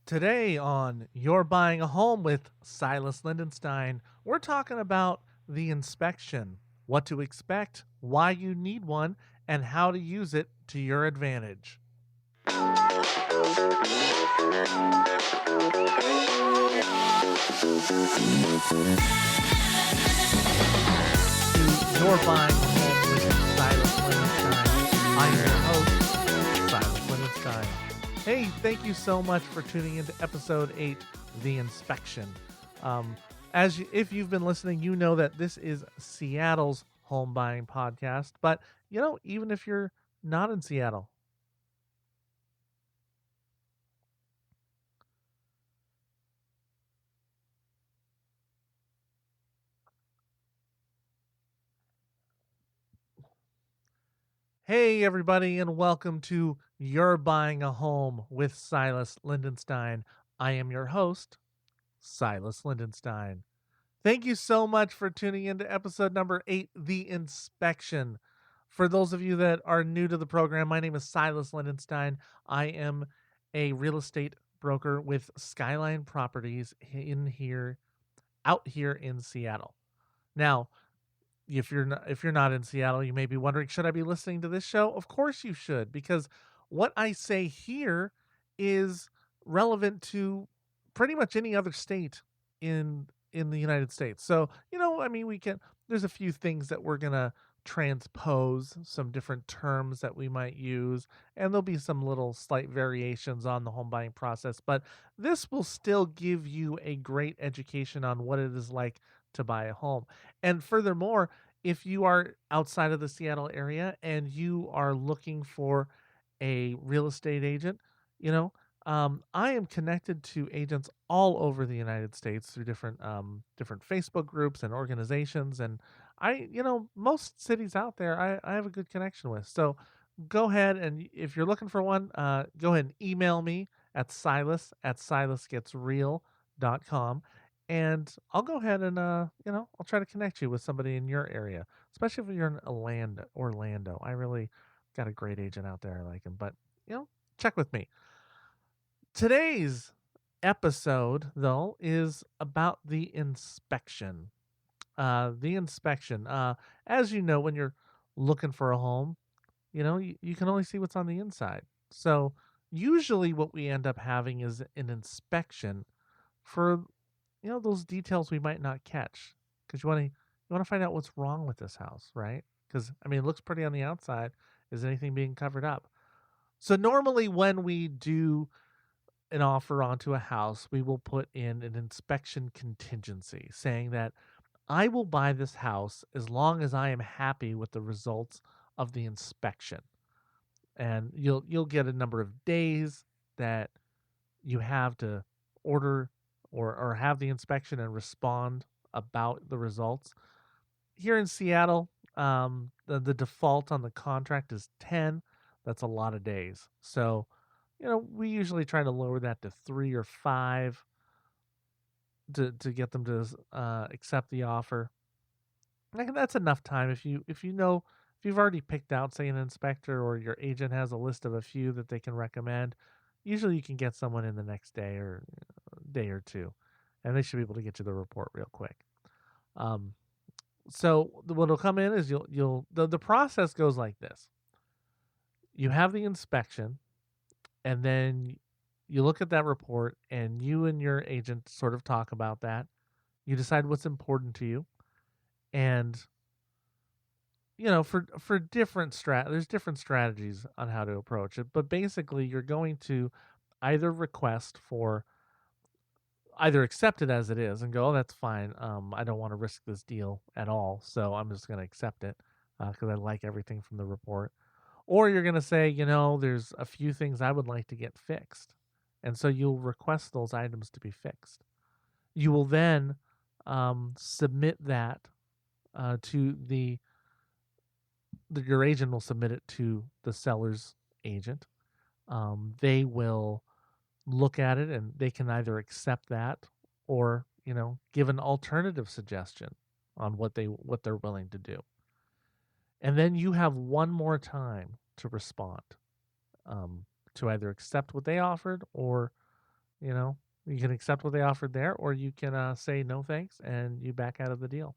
Today on You're Buying a Home with Silas Lindenstein, we're talking about the inspection, what to expect, why you need one, and how to use it to your advantage. To You're Buying a Home with Silas Lindenstein. I'm your host, Silas Lindenstein. Hey, thank you so much for tuning into episode 8, The Inspection. Um, if you've been listening, you know that this is Seattle's home buying podcast. But, even if you're not in Seattle, hey, everybody, and welcome to You're Buying a Home with Silas Lindenstein. I am your host, Silas Lindenstein. Thank you so much for tuning into episode number 8, The Inspection. For those of you that are new to the program, my name is Silas Lindenstein. I am a real estate broker with Skyline Properties out here in Seattle. Now, if you're not in Seattle, you may be wondering, should I be listening to this show? Of course you should, because what I say here is relevant to pretty much any other state in the United States. So, we can there's a few things that we're going to transpose, some different terms that we might use, and there'll be some little slight variations on the home buying process, but this will still give you a great education on what it is like to buy a home. And furthermore, if you are outside of the Seattle area and you are looking for a real estate agent, you know, I am connected to agents all over the United States through different Facebook groups and organizations, and most cities out there, I have a good connection with. So go ahead, and if you're looking for one, go ahead and email me at silas@silasgetsreal.com, and I'll go ahead and I'll try to connect you with somebody in your area, especially if you're in Orlando. I really got a great agent out there. I like him, but check with me. Today's episode, though, is about the inspection. The inspection. As you know, when you're looking for a home, you can only see what's on the inside. So usually what we end up having is an inspection for, those details we might not catch, because you want to find out what's wrong with this house, right? Because, it looks pretty on the outside. Is anything being covered up? So normally when we do an offer onto a house, we will put in an inspection contingency saying that I will buy this house as long as I am happy with the results of the inspection. And you'll get a number of days that you have to order or have the inspection and respond about the results. Here in Seattle, the default on the contract is 10. That's a lot of days. So, we usually try to lower that to 3 or 5 to get them to accept the offer. Like, that's enough time if you've already picked out, say, an inspector, or your agent has a list of a few that they can recommend. Usually, you can get someone in the next day or day or two, and they should be able to get you the report real quick. So what'll come in is the process goes like this: you have the inspection, and then you look at that report, and you and your agent sort of talk about that. You decide what's important to you, and for there's different strategies on how to approach it, but basically you're going to either request for either accept it as it is and go, oh, that's fine. I don't want to risk this deal at all, so I'm just going to accept it because I like everything from the report. Or you're going to say, there's a few things I would like to get fixed, and so you'll request those items to be fixed. You will then submit that to your agent will submit it to the seller's agent. They will look at it, and they can either accept that or give an alternative suggestion on what they're willing to do. And then you have one more time to respond, to either accept what they offered or You know, you can accept what they offered there, or you can say no thanks and you back out of the deal.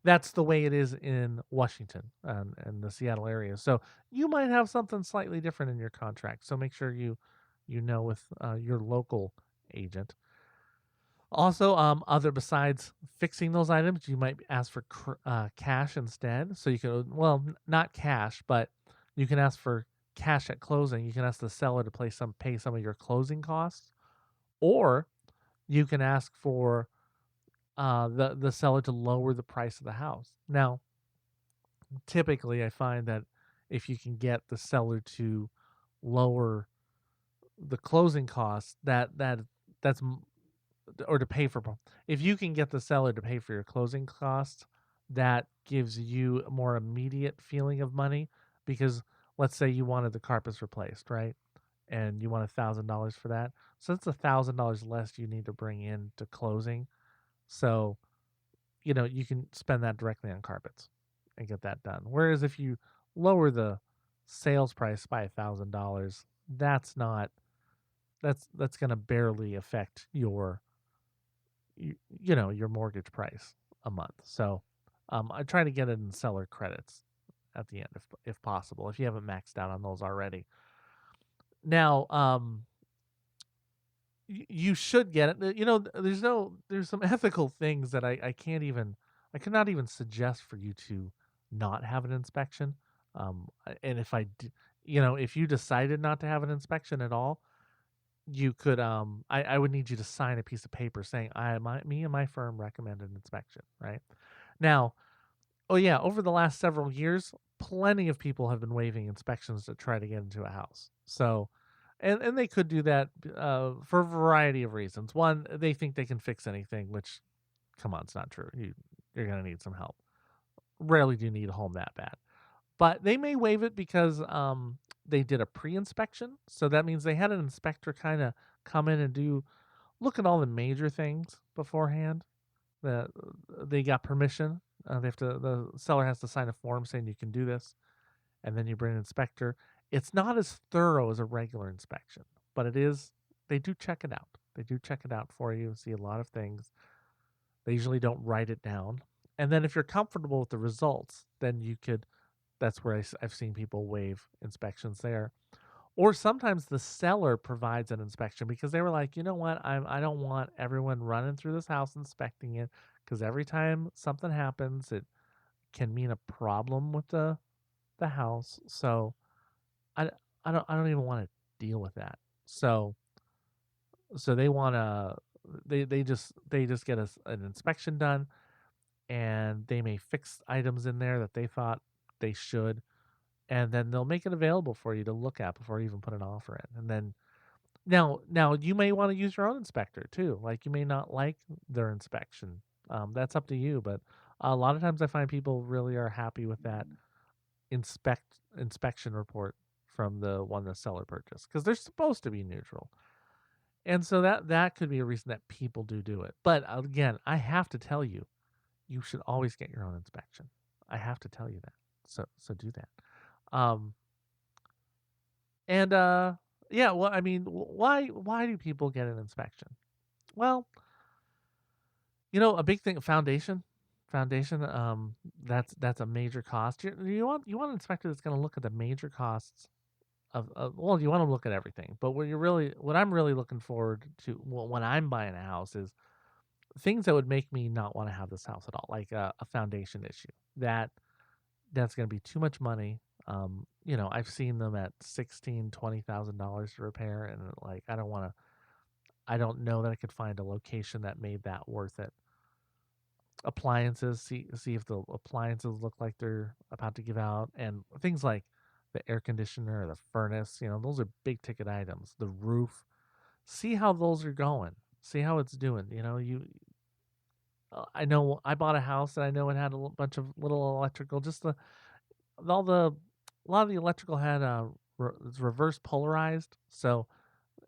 That's the way it is in Washington and the Seattle area. So you might have something slightly different in your contract. So make sure you know with your local agent. Also, other besides fixing those items, you might ask for cash instead. So you can, well, not cash, but you can ask for cash at closing. You can ask the seller to pay some of your closing costs, or you can ask for the seller to lower the price of the house. Now, typically, I find that if you can get the seller to lower the closing costs, that's or to pay for, if you can get the seller to pay for your closing costs, that gives you a more immediate feeling of money. Because let's say you wanted the carpets replaced, right? And you want $1,000 for that. So that's $1,000 less you need to bring in to closing. So, you can spend that directly on carpets and get that done. Whereas if you lower the sales price by $1,000, that's going to barely affect your mortgage price a month. So I try to get it in seller credits at the end if possible, if you haven't maxed out on those already. Now, you should get it. There's some ethical things that I could not even suggest for you to not have an inspection. And if you decided not to have an inspection at all, you could I would need you to sign a piece of paper saying me and my firm recommend an inspection, right? Now, oh yeah, over the last several years, plenty of people have been waiving inspections to try to get into a house. So, and they could do that for a variety of reasons. One, they think they can fix anything, which, come on, it's not true. You're going to need some help. Rarely do you need a home that bad. But they may waive it because they did a pre-inspection. So that means they had an inspector kind of come in and look at all the major things beforehand. They got permission. The seller has to sign a form saying you can do this, and then you bring an inspector. It's not as thorough as a regular inspection, but it is. They do check it out. They do check it out for you. See a lot of things. They usually don't write it down. And then if you're comfortable with the results, then you could. That's where I've seen people waive inspections there. Or sometimes the seller provides an inspection because they were like, you know what, I don't want everyone running through this house inspecting it, because every time something happens, it can mean a problem with the house. So I, I don't even want to deal with that. So they want to they just get an inspection done, and they may fix items in there that they thought they should, and then they'll make it available for you to look at before you even put an offer in. And then now you may want to use your own inspector too. Like, you may not like their inspection. That's up to you. But a lot of times I find people really are happy with that inspection report from the one the seller purchased, because they're supposed to be neutral. And so that could be a reason that people do it. But again, I have to tell you, you should always get your own inspection. I have to tell you that. So do that. Um, and yeah, well, I mean, why do people get an inspection? Well, a big thing, foundation. That's a major cost. You want an inspector that's going to look at the major costs well, you want to look at everything, but what I'm really looking forward to, well, when I'm buying a house, is things that would make me not want to have this house at all, like a foundation issue. That's going to be too much money. I've seen them at $20,000 to repair, and like, I don't know that I could find a location that made that worth it. Appliances, see if the appliances look like they're about to give out, and things like the air conditioner or the furnace, those are big ticket items. The roof, see how those are going, see how it's doing. I know I bought a house and I know it had a bunch of little electrical, just all the a lot of the electrical had it's reverse polarized, so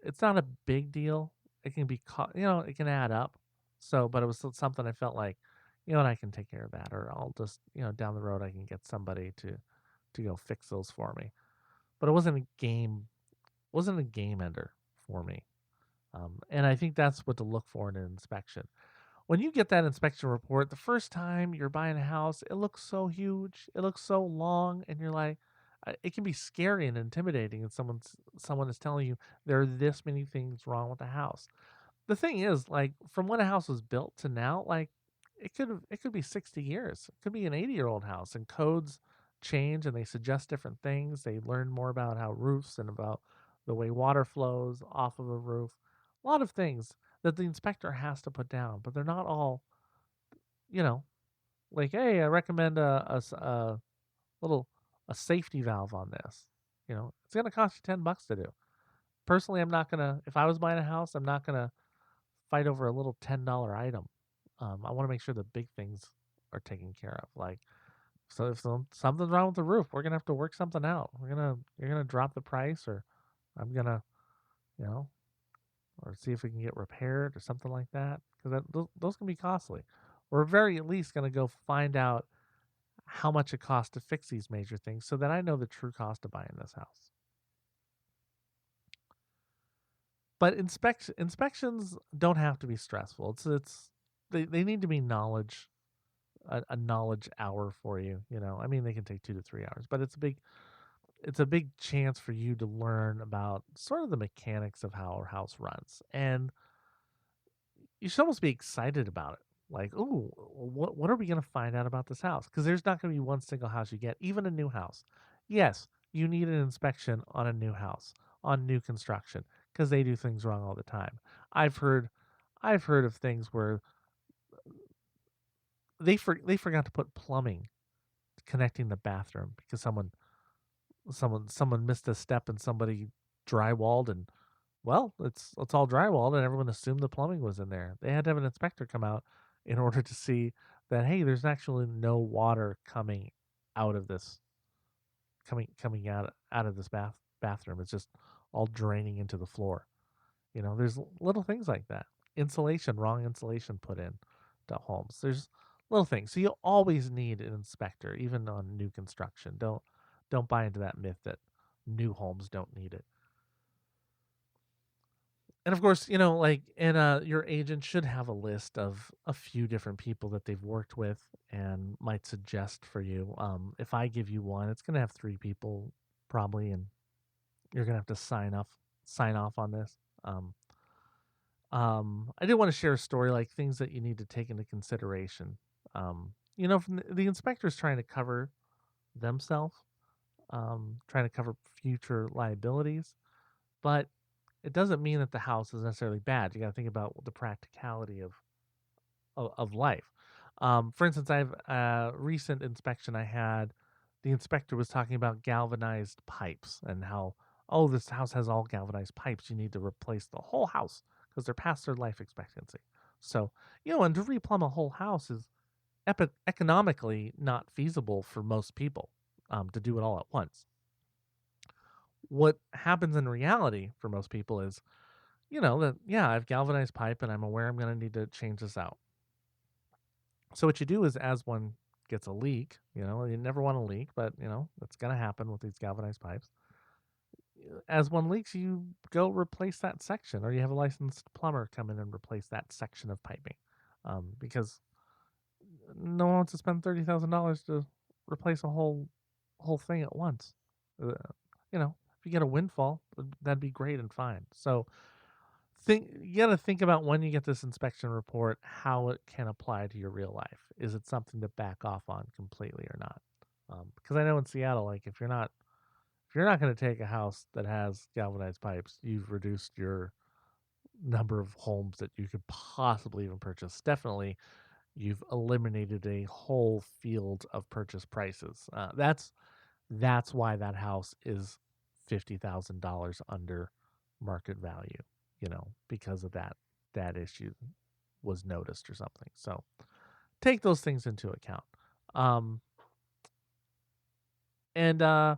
it's not a big deal. It can be it can add up. So, but it was something I felt like, and I can take care of that, or I'll just, down the road I can get somebody to go fix those for me. But it wasn't a game ender for me. And I think that's what to look for in an inspection. When you get that inspection report, the first time you're buying a house, it looks so huge, it looks so long, and you're like, it can be scary and intimidating. And someone is telling you there are this many things wrong with the house. The thing is, like, from when a house was built to now, like, it could be 60 years. It could be an 80-year-old house, and codes change and they suggest different things. They learn more about how roofs and about the way water flows off of a roof. A lot of things that the inspector has to put down, but they're not all, you know, like, hey, I recommend a little a safety valve on this. It's going to cost you $10 to do. Personally, I'm not going to if I was buying a house, I'm not going to fight over a little $10 item. I want to make sure the big things are taken care of. Like, so if something's wrong with the roof, we're gonna have to work something out. You're gonna drop the price, or I'm gonna, you know, or see if we can get repaired or something like that, because those can be costly. We're very at least gonna go find out how much it costs to fix these major things, so that I know the true cost of buying this house. But inspections don't have to be stressful. They need to be a knowledge hour for you. I mean, they can take 2 to 3 hours, but it's a big chance for you to learn about sort of the mechanics of how our house runs, and you should almost be excited about it. Like, oh, what are we going to find out about this house? Because there's not going to be one single house you get, even a new house. Yes, you need an inspection on a new house, on new construction, because they do things wrong all the time. I've heard, I've heard of things where they forgot to put plumbing connecting the bathroom because someone missed a step and somebody drywalled, and well, it's all drywalled, and everyone assumed the plumbing was in there. They had to have an inspector come out in order to see that, hey, there's actually no water coming out of this coming out of this bathroom. It's just all draining into the floor. There's little things like that. Wrong insulation put in to homes. There's little things. So you always need an inspector, even on new construction. Don't buy into that myth that new homes don't need it. And of course, like, and your agent should have a list of a few different people that they've worked with and might suggest for you. If I give you one, it's gonna have 3 people probably, and you're gonna have to sign off on this. I did want to share a story, like things that you need to take into consideration. From the inspector's trying to cover themselves, trying to cover future liabilities, but it doesn't mean that the house is necessarily bad. You got to think about the practicality of life. For instance, I've recent inspection I had. The inspector was talking about galvanized pipes and how, oh, this house has all galvanized pipes. You need to replace the whole house because they're past their life expectancy. So, and to replumb a whole house is economically not feasible for most people, to do it all at once. What happens in reality for most people is, that, yeah, I've galvanized pipe and I'm aware I'm going to need to change this out. So what you do is, as one gets a leak, you never want a leak, but that's going to happen with these galvanized pipes. As one leaks, you go replace that section, or you have a licensed plumber come in and replace that section of piping, because no one wants to spend $30,000 to replace a whole thing at once. If you get a windfall, that'd be great and fine. So you got to think about, when you get this inspection report, how it can apply to your real life. Is it something to back off on completely or not? Because I know in Seattle, like, if you're not going to take a house that has galvanized pipes, you've reduced your number of homes that you could possibly even purchase. Definitely, you've eliminated a whole field of purchase prices. That's why that house is $50,000 under market value, because of that issue was noticed or something. So take those things into account. And the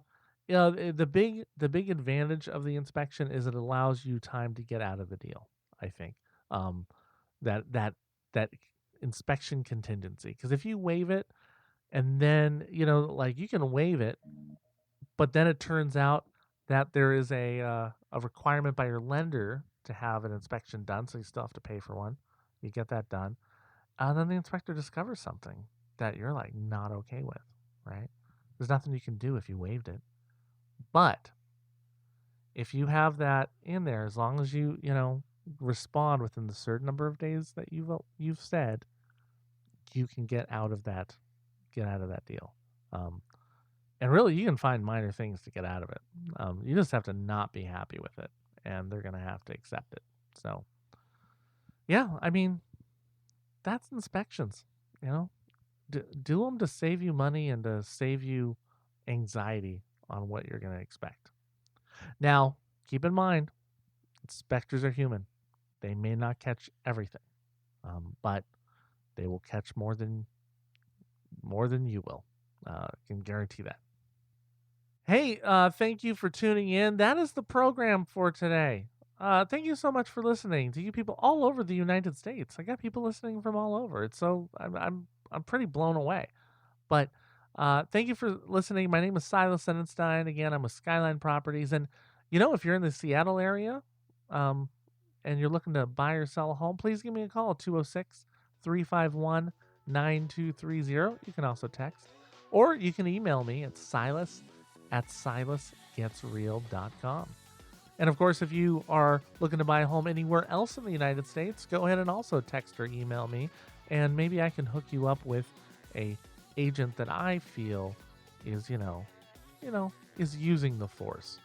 big advantage of the inspection is it allows you time to get out of the deal, I think. That inspection contingency, because if you waive it, and then like, you can waive it, but then it turns out that there is a requirement by your lender to have an inspection done, so you still have to pay for one. You get that done. And then the inspector discovers something that you're like not okay with, right? There's nothing you can do if you waived it. But if you have that in there, as long as you respond within the certain number of days that you've said, you can get out of that deal. And really, you can find minor things to get out of it. You just have to not be happy with it, and they're gonna have to accept it. So, yeah, I mean, that's inspections. You know, do them to save you money and to save you anxiety on what you're gonna expect. Now, keep in mind, inspectors are human. They may not catch everything, but they will catch more than you will. I can guarantee that. Hey, thank you for tuning in. That is the program for today. Thank you so much for listening to you people all over the United States. I got people listening from all over. It's so I'm pretty blown away. But thank you for listening. My name is Silas Lindenstein. Again, I'm with Skyline Properties, and if you're in the Seattle area, and you're looking to buy or sell a home, please give me a call, 206-351-9230. You can also text, or you can email me at silas@silasgetsreal.com. And of course, if you are looking to buy a home anywhere else in the United States, go ahead and also text or email me, and maybe I can hook you up with a agent that I feel is, is using the force.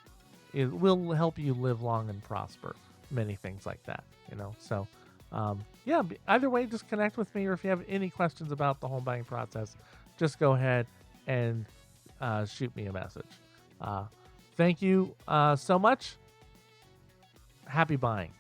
It will help you live long and prosper. Many things like that, So, yeah, either way, just connect with me, or if you have any questions about the home buying process, just go ahead and shoot me a message. Thank you so much. Happy buying.